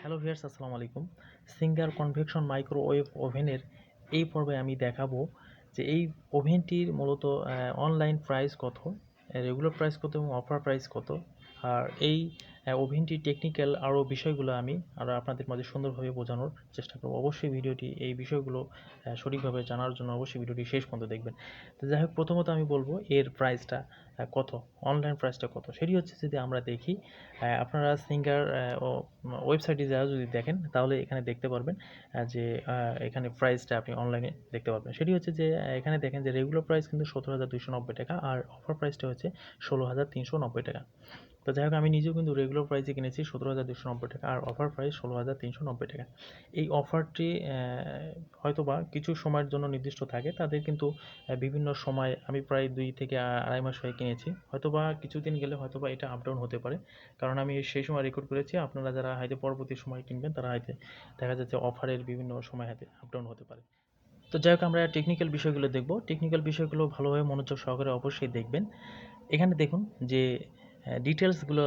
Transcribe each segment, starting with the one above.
Hello viewers, আসসালামু আলাইকুম। Singer convection microwave ওভেনের এই পর্বে আমি দেখাবো যে এই ওভেনটির মূলত অনলাইন প্রাইস কত, রেগুলার প্রাইস কত এবং অফার প্রাইস কত। আর এই ওভেনটির টেকনিক্যাল আরও বিষয়গুলো আমি আরও আপনাদের মাঝে সুন্দরভাবে বোঝানোর চেষ্টা করব। অবশ্যই ভিডিওটি এই বিষয়গুলো সঠিকভাবে জানার জন্য অবশ্যই ভিডিওটি শেষ পর্যন্ত দেখবেন। তো যাই হোক, প্রথমত আমি বলবো এর প্রাইসটা কত, অনলাইন প্রাইসটা কত। সেটি হচ্ছে যদি আমরা দেখি, আপনারা সিঙ্গার ওয়েবসাইটে যারা যদি দেখেন তাহলে এখানে দেখতে পারবেন যে এখানে প্রাইসটা আপনি অনলাইনে দেখতে পারবেন। সেটি হচ্ছে যে এখানে দেখেন যে রেগুলার প্রাইস কিন্তু 17,290 টাকা আর অফার প্রাইসটা হচ্ছে 16,390 টাকা। তো যাই হোক, আমি নিজেও কিন্তু রেগুলার প্রাইসে কিনেছি 17,290 টাকা আর অফার প্রাইস 16,390 টাকা। এই অফারটি হয়তোবা কিছু সময়ের জন্য নির্দিষ্ট থাকে, তাদের কিন্তু বিভিন্ন সময় আমি প্রায় 2 থেকে আড়াই মাস হয়ে কিনেছি। হয়তোবা কিছুদিন গেলে হয়তোবা এটা আপ ডাউন হতে পারে, কারণ আমি সেই সময় রেকর্ড করেছি। আপনারা যারা হয়তো পরবর্তী সময় কিনবেন তারা হয়তো দেখা যাচ্ছে অফারের বিভিন্ন সময় হয়তো আপ ডাউন হতে পারে। তো যাই হোক, আমরা টেকনিক্যাল বিষয়গুলো দেখব। টেকনিক্যাল বিষয়গুলো ভালোভাবে মনোযোগ সহকারে অবশ্যই দেখবেন। এখানে দেখুন যে ডিটেলসগুলো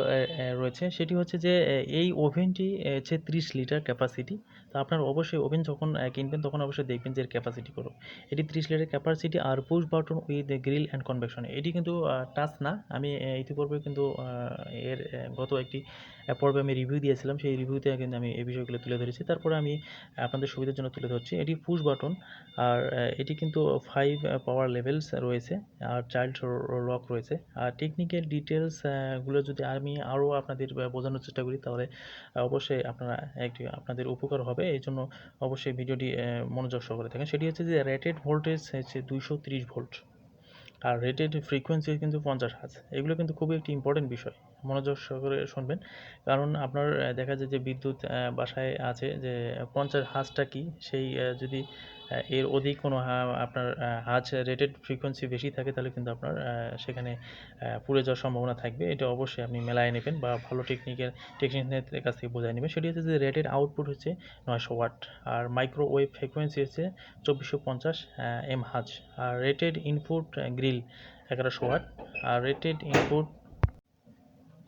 রয়েছে। সেটি হচ্ছে যে এই ওভেনটি হচ্ছে 30 লিটার ক্যাপাসিটি। তো আপনার অবশ্যই ওভেন যখন কিনবেন তখন অবশ্যই দেখবেন যে এর ক্যাপাসিটি কত। এটি 30 লিটার ক্যাপাসিটি আর push button with grill and convection. এটি কিন্তু টাচ না। আমি ইতিপূর্বে কিন্তু এর গত একটি পর্বে আমি রিভিউ দিয়েছিলাম। সেই রিভিউতে কিন্তু আমি এই বিষয়গুলো তুলে ধরেছি। তারপরে আমি আপনাদের সুবিধার জন্য তুলে ধরছি। এটি পুশ বাটন আর এটি কিন্তু 5 পাওয়ার লেভেলস রয়েছে আর চাইল্ড লক রয়েছে। আর টেকনিক্যাল ডিটেলস গুলো যদি আমি আরও আপনাদের বোঝানোর চেষ্টা করি তাহলে অবশ্যই আপনাদের উপকার হবে। এই জন্য অবশ্যই ভিডিওটি মনোযোগ সহকারে দেখেন। সেটি হচ্ছে যে রেটেড ভোল্টেজ হচ্ছে 230 ভোল্ট আর রেটেড ফ্রিকোয়েন্সি কিন্তু 50 হার্জ। এগুলো কিন্তু খুবই একটি ইম্পর্টেন্ট বিষয়, মনোযোগ সহকারে শুনবেন। কারণ আপনার দেখা যায় যে বিদ্যুৎ বাসায় আছে যে 50 হার্জটা কি, সেই যদি এর অধিক কোনো আপনার হার্জ রেটেড ফ্রিকোয়েন্সি বেশি থাকে তাহলে কিন্তু আপনার সেখানে পুড়ে যাওয়ার সম্ভাবনা থাকবে। এটা অবশ্যই আপনি মেলায় নেবেন বা ভালো টেকনিশিয়ানের কাছ থেকে বোঝায় নেবেন। সেটি হচ্ছে যে রেটেড আউটপুট হচ্ছে 900 ওয়াট আর মাইক্রোওয়েভ ফ্রিকোয়েন্সি হচ্ছে 2450 এম হার্জ আর রেটেড ইনপুট গ্রিল 1100 ওয়াট আর রেটেড ইনপুট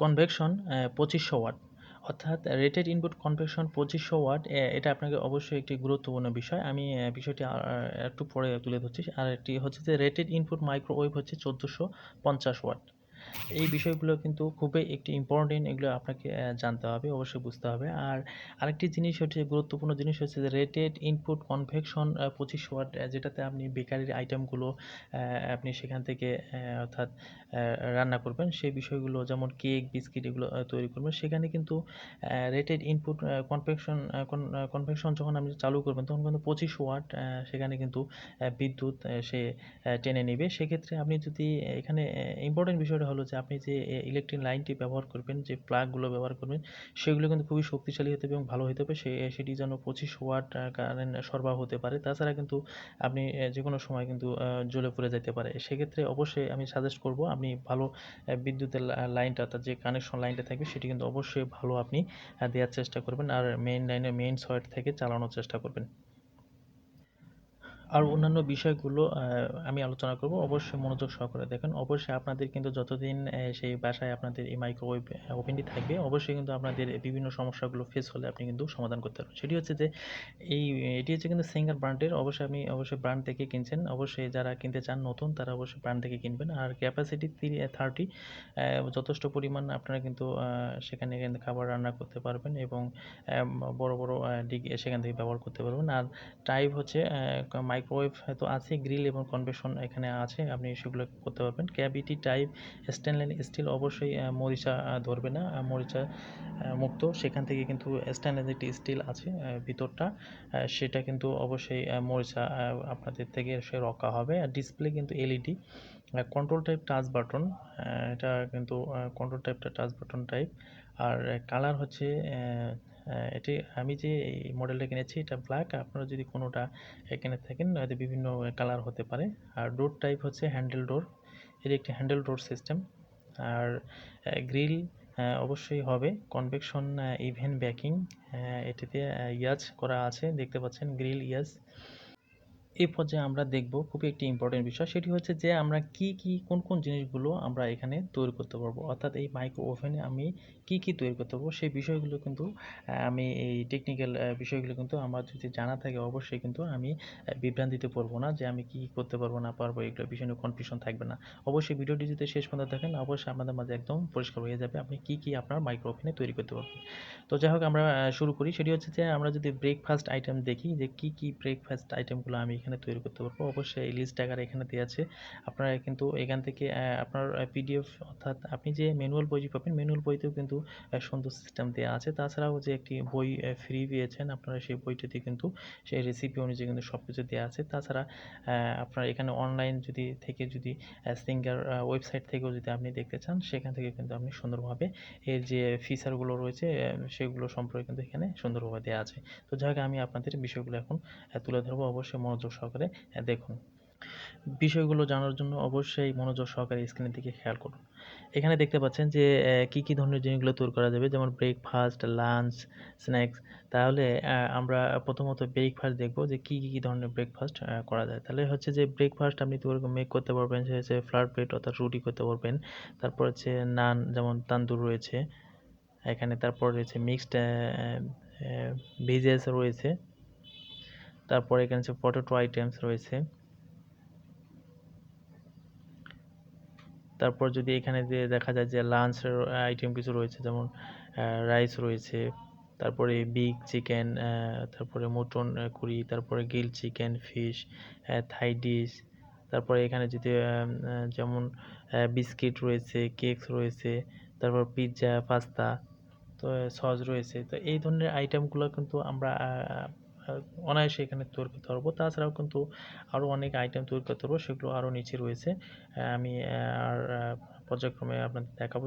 কনভেকশন 2500 ওয়াট। অর্থাৎ রেটেড ইনপুট কনভেকশন 2500 ওয়াট। এটা আপনাকে অবশ্যই একটি গুরুত্বপূর্ণ বিষয়। আমি বিষয়টি একটু পরে তুলে ধরছি। আর একটি হচ্ছে যে রেটেড ইনপুট মাইক্রোওয়েভ হচ্ছে 1450 ওয়াট। এই বিষয়গুলো কিন্তু খুবই একটি ইম্পর্টেন্ট, এগুলো আপনাকে জানতে হবে, অবশ্যই বুঝতে হবে। আর আরেকটি জিনিস হচ্ছে, গুরুত্বপূর্ণ জিনিস হচ্ছে যে রেটেড ইনপুট কনভেকশন 25 ওয়াট, যেটাতে আপনি বেকারির আইটেমগুলো আপনি সেখান থেকে অর্থাৎ রান্না করবেন, সেই বিষয়গুলো যেমন কেক, বিস্কিট এগুলো তৈরি করবেন, সেখানে কিন্তু রেটেড ইনপুট কনভেকশন যখন আপনি চালু করবেন তখন কিন্তু 25 ওয়াট সেখানে কিন্তু বিদ্যুৎ সে টেনে নেবে। সেক্ষেত্রে আপনি যদি এখানে ইম্পর্টেন্ট বিষয়টা হলো যে আপনি যে ইলেকট্রিক লাইনটি ব্যবহার করবেন, যে প্লাগগুলো ব্যবহার করবেন, সেগুলো কিন্তু খুবই শক্তিশালী হতে হবে এবং ভালো হতে হবে। সেটি যেন 25 ওয়াট কারেন্ট সরবরাহ হতে পারে। তাছাড়া কিন্তু আপনি যে কোনো সময় কিন্তু জ্বলে পুড়ে যেতে পারে। সেক্ষেত্রে অবশ্যই আমি সাজেস্ট করব আপনি ভালো বিদ্যুতের লাইনটা, অর্থাৎ যে কানেকশন লাইনটা থাকবে সেটি কিন্তু অবশ্যই ভালো আপনি দেওয়ার চেষ্টা করবেন আর মেইন সয়েট থেকে চালানোর চেষ্টা করবেন। আর অন্যান্য বিষয়গুলো আমি আলোচনা করব, অবশ্যই মনোযোগ সহকারে দেখেন। অবশ্যই আপনাদের কিন্তু যতদিন সেই বাসায় আপনাদের এই মাইক্রোওয়েভ ওভেনটি থাকবে, অবশ্যই কিন্তু আপনাদের বিভিন্ন সমস্যাগুলো ফেস হলে আপনি কিন্তু সমাধান করতে পারবেন। সেটি হচ্ছে যে এটি হচ্ছে কিন্তু সিঙ্গার ব্র্যান্ডের। অবশ্যই ব্র্যান্ড থেকে কিনছেন। অবশ্যই যারা কিনতে চান নতুন তারা অবশ্যই ব্র্যান্ড থেকে কিনবেন। আর ক্যাপাসিটি 30, যথেষ্ট পরিমাণ আপনারা কিন্তু সেখানে কিন্তু খাবার রান্না করতে পারবেন এবং বড় বড় ডিগ সেখান থেকে ব্যবহার করতে পারবেন। আর টাইপ হচ্ছে মাইক্রোওয়েভ তো আছে, গ্রিল এবং কনভেকশন এখানে আছে, আপনি সেগুলো করতে পারবেন। ক্যাভিটি টাইপ স্টেনলেস স্টিল, অবশ্যই মরিচা ধরবে না, মরিচা মুক্ত। সেখান থেকে কিন্তু স্টেনলেস একটি স্টিল আছে ভিতরটা, সেটা কিন্তু অবশ্যই মরিচা আপনাদের থেকে সে রক্ষা হবে। আর ডিসপ্লে কিন্তু LED. Control type touch button, এটা কিন্তু কন্ট্রোল টাইপটা টাচ বাটন টাইপ। আর কালার হচ্ছে এটি, আমি যে এই মডেলটা কিনেছি এটা ব্ল্যাক। আপনারা যদি কোনোটা কিনে থাকেন হয়তো বিভিন্ন কালার হতে পারে। আর ডোর টাইপ হচ্ছে হ্যান্ডেল ডোর, এটি একটি হ্যান্ডেল ডোর সিস্টেম। আর গ্রিল অবশ্যই হবে কনভেকশন ইভেন ব্যাকিং, এটিতে ইয়াজ করা আছে, দেখতে পাচ্ছেন গ্রিল ইয়াজ। এই পর্যায়ে আমরা দেখব খুবই একটি ইম্পর্টেন্ট বিষয়, সেটি হচ্ছে যে আমরা কোন কোন জিনিসগুলো আমরা এখানে তৈরি করতে পারবো, অর্থাৎ এই মাইক্রো ওভেনে আমি কি তৈরি করতে পারবো সেই বিষয়গুলো কিন্তু আমি এই টেকনিক্যাল বিষয়গুলো কিন্তু আমার যদি জানা থাকে অবশ্যই কিন্তু আমি বিভ্রান্তিতে পড়বো না যে আমি কি করতে পারবো না পারবো, এগুলো বিষয় নিয়ে কনফিউশন থাকবে না। অবশ্যই ভিডিওটি যদি শেষ পর্যন্ত দেখেন অবশ্যই আপনাদের মাঝে একদম পরিষ্কার হয়ে যাবে আপনি কি আপনার মাইক্রো ওভেনে তৈরি করতে পারবেন। তো যাই হোক আমরা শুরু করি। সেটি হচ্ছে যে আমরা যদি ব্রেকফাস্ট আইটেম দেখি যে কি ব্রেকফাস্ট আইটেমগুলো আমি এখানে তৈরি করতে পারবো, অবশ্যই এই লিস্ট আকারে এখানে দেওয়া আছে। আপনারা কিন্তু এখান থেকে আপনার পিডিএফ অর্থাৎ আপনি যে ম্যানুয়াল বইটি পাবেন ম্যানুয়াল বইতেও কিন্তু সুন্দর সিস্টেম দেওয়া আছে। তাছাড়াও যে একটি বই ফ্রি পেয়েছেন আপনারা, সেই বইটিতে কিন্তু সেই রেসিপি অনুযায়ী কিন্তু সব কিছু দেওয়া আছে। তাছাড়া আপনার এখানে অনলাইন যদি সিঙ্গার ওয়েবসাইট থেকেও যদি আপনি দেখতে চান সেখান থেকে কিন্তু আপনি সুন্দরভাবে এর যে ফিচারগুলো রয়েছে সেগুলো সম্পর্কে কিন্তু এখানে সুন্দরভাবে দেওয়া আছে। তো যাই হোক আমি আপনাদের বিষয়গুলো এখন তুলে ধরবো, অবশ্যই মনোযোগ সহকারে দেখুন। বিষয়গুলো জানার জন্য অবশ্যই মনোযোগ সহকারে স্ক্রিনের দিকে খেয়াল করুন। এখানে দেখতে পাচ্ছেন যে কি ধরনের জিনিসগুলো তৈরি করা যাবে, যেমন ব্রেকফাস্ট, লাঞ্চ, স্ন্যাক্স। তাহলে আমরা প্রথমত ব্রেকফাস্ট দেখব যে কি ধরনের ব্রেকফাস্ট করা যায়। তাহলে হচ্ছে যে ব্রেকফাস্ট আপনি তৈরি মেক করতে পারবেন সে হচ্ছে ফ্ল্যাট ব্রেড অর্থাৎ রুটি করতে পারবেন। তারপর হচ্ছে নান যেমন তান্দুর রয়েছে এখানে, তারপর রয়েছে মিক্সড ভেজেস রয়েছে, তারপর এখানে হচ্ছে পটেটো আইটেমস রয়েছে। তারপর যদি এখানে যে দেখা যায় যে লাঞ্চের আইটেম কিছু রয়েছে, যেমন রাইস রয়েছে, তারপরে বিগ চিকেন, তারপরে মটন কুড়ি, তারপরে গ্রিল চিকেন, ফিশ, থাই ডিশ। তারপরে এখানে যদি যেমন বিস্কিট রয়েছে, কেকস রয়েছে, তারপর পিৎজা, পাস্তা, তো সস রয়েছে। তো এই ধরনের আইটেমগুলো কিন্তু আমরা অনায়াসে এখানে তৈরি করতে পারবো। তাছাড়াও কিন্তু আরও অনেক আইটেম তৈরি করতে পারবো, সেগুলো আরও নিচে রয়েছে। আমি আর পর্যায়ক্রমে আপনাদের দেখাবো।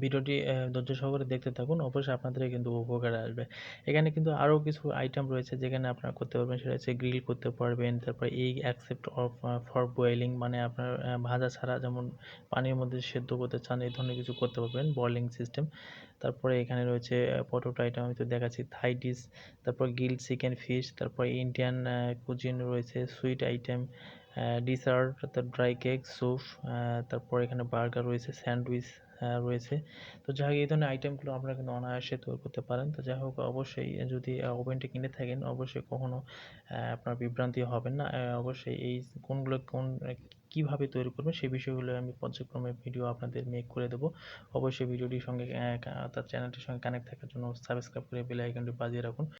ভিডিওটি ধৈর্য সহকারে দেখতে থাকুন, অবশ্যই আপনাদের কিন্তু উপকারে আসবে। এখানে কিন্তু আরও কিছু আইটেম রয়েছে যেখানে আপনারা করতে পারবেন, সেটা হচ্ছে গ্রিল করতে পারবেন, তারপর egg accept of for boiling, মানে আপনার ভাজা ছাড়া যেমন পানির মধ্যে সেদ্ধ করতে চান এই ধরনের কিছু করতে পারবেন, বয়েলিং সিস্টেম। তারপরে এখানে রয়েছে পটেটো আইটেম আমি তো দেখাচ্ছি, থাই ডিশ, তারপর গ্রিল চিকেন, ফিশ, তারপর ইন্ডিয়ান কুজিন রয়েছে, সুইট আইটেম, ডিসার্ট অর্থাৎ ড্রাই কেক, স্যুপ, তারপর এখানে বার্গার রয়েছে, স্যান্ডউইচ রয়েছে। তো যাই হোক এই ধরনের আইটেমগুলো আপনারা কিন্তু অনায়াসে তৈরি করতে পারেন। তো যাই হোক অবশ্যই যদি ওভেনটি কিনে থাকেন অবশ্যই কখনো আপনার বিভ্রান্তি হবেন না। অবশ্যই এই কীভাবে তৈরি করবেন সেই বিষয়গুলো আমি পর্যায়ক্রমে ভিডিও আপনাদের মেক করে দেবো। অবশ্যই ভিডিওটির সঙ্গে অর্থাৎ চ্যানেলটির সঙ্গে কানেক্ট থাকার জন্য সাবস্ক্রাইব করে বেল আইকনটি বাজিয়ে রাখুন।